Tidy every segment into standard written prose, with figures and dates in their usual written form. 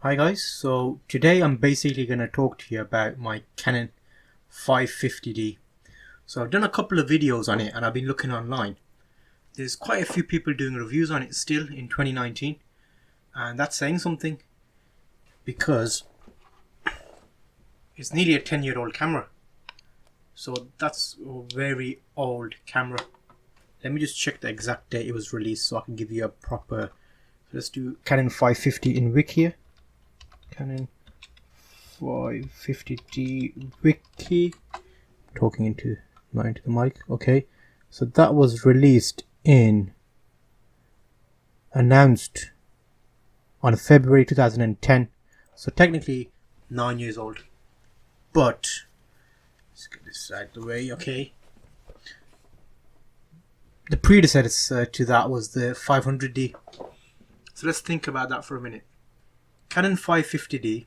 Hi guys, so today I'm basically going to talk to you about my Canon 550D. So I've done a couple of videos on it and I've been looking online. There's quite a few people doing reviews on it still in 2019, and that's saying something because it's nearly a 10-year-old camera. So that's a very old camera. Let me just check the exact date it was released so I can give you a proper... Let's do Canon 550 in Wiki here. Canon 550D Wiki. Talking into, not into the mic. Okay, so that was announced on February 2010. So technically 9 years old. But let's get this out of the way. Okay. The predecessor to that was the 500D. So let's think about that for a minute. Canon 550D.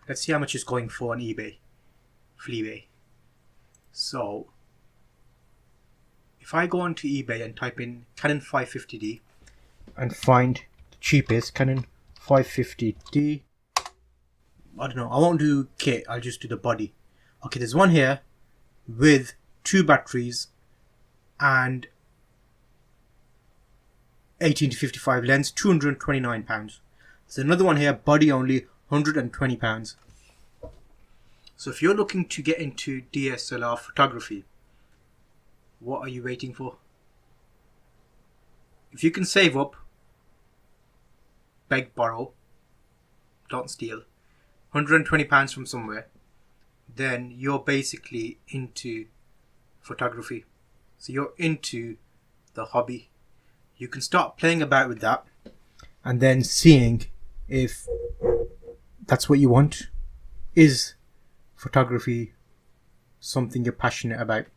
Let's see how much it's going for on eBay. Fleabay. So if I go onto eBay and type in Canon 550D and find the cheapest Canon 550D, I don't know, I won't do kit, I'll just do the body. Okay, there's one here with 2 batteries and 18 to 55 lens, £229. There's another one here, body only, £120. So if you're looking to get into DSLR photography, what are you waiting for? If you can save up, beg, borrow, don't steal, £120 from somewhere, then you're basically into photography. So you're into the hobby. You can start playing about with that and then seeing if that's what you want. Is photography something you're passionate about?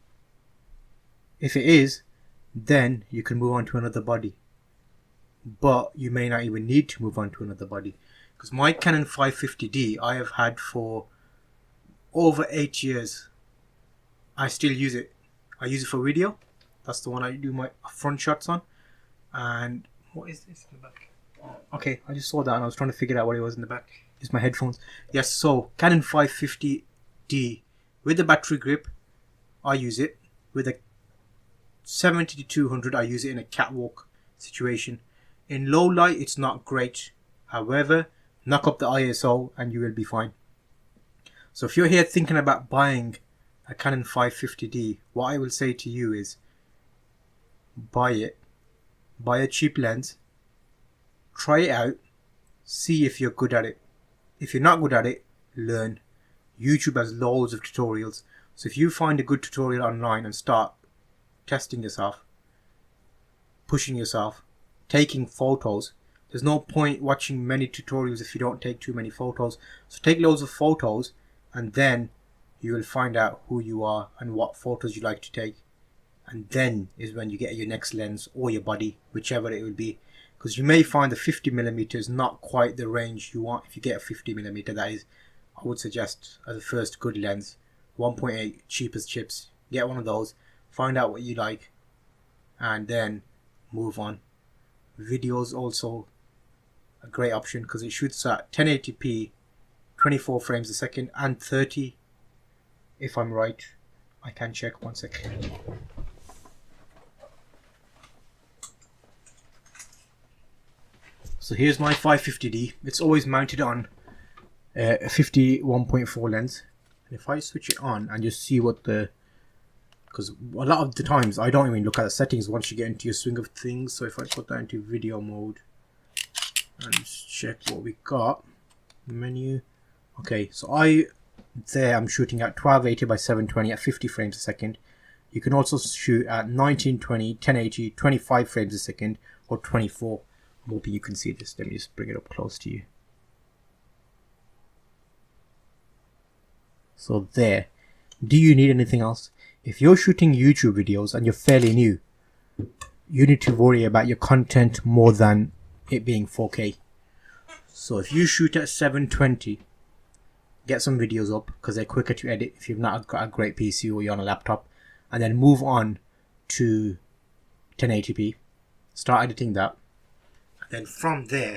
If it is, then you can move on to another body. But you may not even need to move on to another body. Because my Canon 550D I have had for over 8 years. I still use it. I use it for video. That's the one I do my front shots on. And what is this in the back? Okay, I just saw that and I was trying to figure out what it was in the back. It's my headphones. Yes, so Canon 550D with the battery grip, I use it. With a 70 to 200, I use it in a catwalk situation. In low light, it's not great. However, knock up the ISO and you will be fine. So if you're here thinking about buying a Canon 550D, what I will say to you is buy it. Buy a cheap lens, try it out, see if you're good at it. If you're not good at it, learn. YouTube has loads of tutorials. So if you find a good tutorial online and start testing yourself, pushing yourself, taking photos, there's no point watching many tutorials if you don't take too many photos. So take loads of photos and then you will find out who you are and what photos you like to take. And then is when you get your next lens or your body, whichever it will be. Because you may find the 50mm is not quite the range you want. If you get a 50mm, that is, I would suggest as a first good lens, 1.8 cheapest chips. Get one of those, find out what you like, and then move on. Video is also a great option because it shoots at 1080p, 24 frames a second, and 30, if I'm right. I can check 1 second. So here's my 550D. It's always mounted on a 51.4 lens. And if I switch it on and just see what the... Because a lot of the times I don't even look at the settings once you get into your swing of things. So if I put that into video mode and just check what we got. Menu. Okay, so I'm shooting at 1280 by 720 at 50 frames a second. You can also shoot at 1920, 1080, 25 frames a second, or 24. I'm hoping you can see this. Let me just bring it up close to you. So there. Do you need anything else? If you're shooting YouTube videos and you're fairly new, you need to worry about your content more than it being 4K. So if you shoot at 720, get some videos up because they're quicker to edit if you've not got a great PC or you're on a laptop, and then move on to 1080p. Start editing that. Then from there,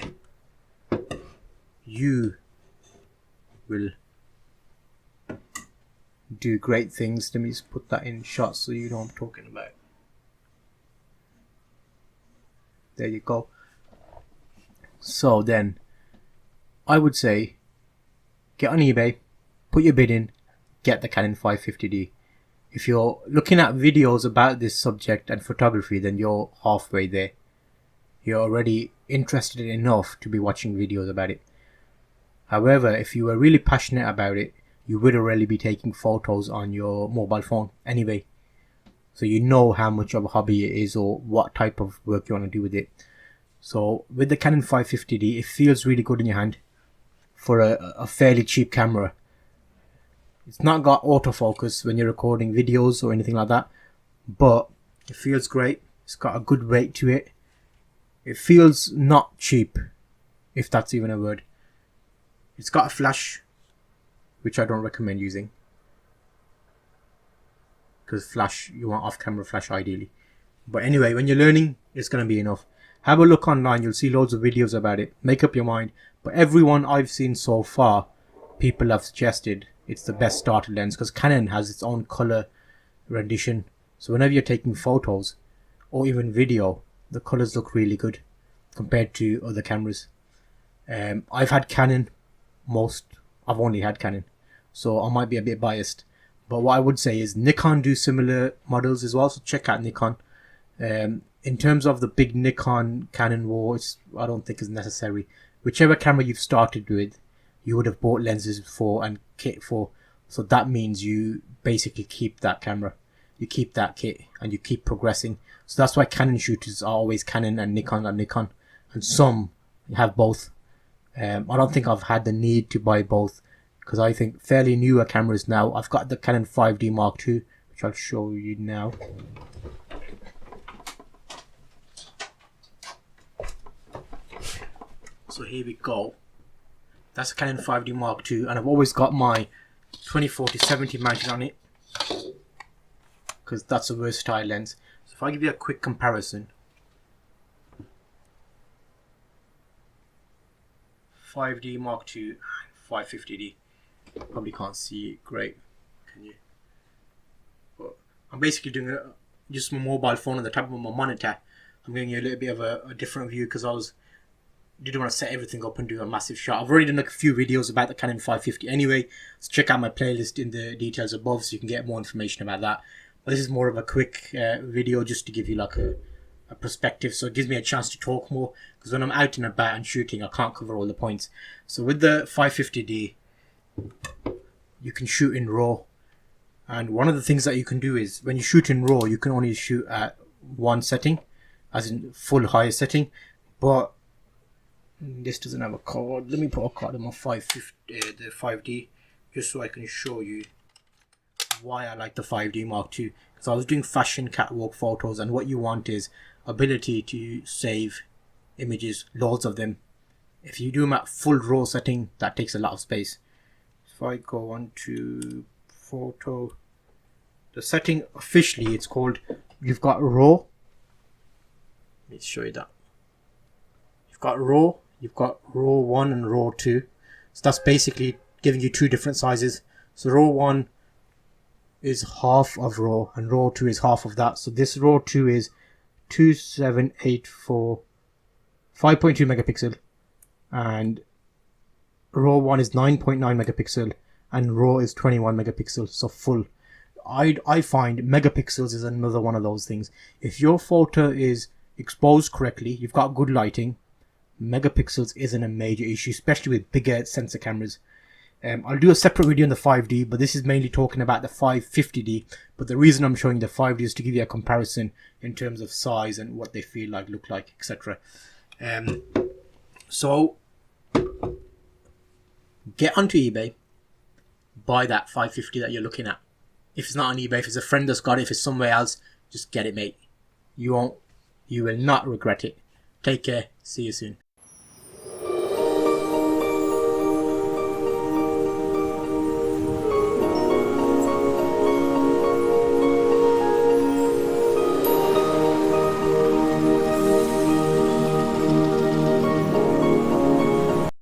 you will do great things. Let me just put that in shots so you know what I'm talking about. There you go. So then I would say get on eBay, put your bid in, get the Canon 550D. If you're looking at videos about this subject and photography, then you're halfway there. You're already interested enough to be watching videos about it. However, if you were really passionate about it, you would already be taking photos on your mobile phone anyway. So you know how much of a hobby it is or what type of work you want to do with it. So with the Canon 550D, it feels really good in your hand for a fairly cheap camera. It's not got autofocus when you're recording videos or anything like that, but it feels great. It's got a good weight to it. It feels not cheap, if that's even a word. It's got a flash, which I don't recommend using, because flash, you want off-camera flash ideally. But anyway, when you're learning, it's going to be enough. Have a look online, you'll see loads of videos about it. Make up your mind. But everyone I've seen so far, people have suggested it's the best starter lens, because Canon has its own color rendition. So whenever you're taking photos or even video, the colors look really good compared to other cameras. I've had Canon I've only had Canon, so I might be a bit biased. But what I would say is Nikon do similar models as well, so check out Nikon. In terms of the big Nikon Canon war, I don't think is necessary. Whichever camera you've started with, you would have bought lenses for and kit for, so that means you basically keep that camera, you keep that kit, and you keep progressing. So that's why Canon shooters are always Canon and Nikon are Nikon, and some have both. I don't think I've had the need to buy both, because I think fairly newer cameras now. I've got the Canon 5D Mark II, which I'll show you now. So here we go. That's a Canon 5D Mark II, and I've always got my 24-70 mounted on it, because that's a versatile lens. So if I give you a quick comparison, 5D Mark II and 550D. Probably can't see it great, can you? But I'm basically doing just my mobile phone on the top of my monitor. I'm giving you a little bit of a different view, because I didn't want to set everything up and do a massive shot. I've already done a few videos about the Canon 550 anyway, so check out my playlist in the details above so you can get more information about that. But this is more of a quick video just to give you like a perspective, so it gives me a chance to talk more, because when I'm out and about and shooting, I can't cover all the points. So with the 550D, you can shoot in RAW, and one of the things that you can do is when you shoot in RAW, you can only shoot at one setting, as in full high setting. But this doesn't have a card. Let me put a card on my 550, the 5D, just so I can show you why I like the 5D Mark II. Because I was doing fashion catwalk photos, and what you want is ability to save images, loads of them. If you do them at full RAW setting, that takes a lot of space. If I go on to photo, the setting officially, it's called, you've got RAW. Let me show you that. You've got RAW, you've got RAW 1 and RAW 2. So that's basically giving you two different sizes. So RAW 1 is half of RAW, and RAW 2 is half of that. So this RAW 2 is 2784 5.2 megapixel, and RAW 1 is 9.9 megapixel, and RAW is 21 megapixel, so full. I find megapixels is another one of those things. If your photo is exposed correctly, you've got good lighting, megapixels isn't a major issue, especially with bigger sensor cameras. I'll do a separate video on the 5D, but this is mainly talking about the 550D. But the reason I'm showing the 5D is to give you a comparison in terms of size and what they feel like, look like, etc. So get onto eBay, buy that 550 that you're looking at. If it's not on eBay, if it's a friend that's got it, if it's somewhere else, just get it, mate. You will not regret it. Take care. See you soon.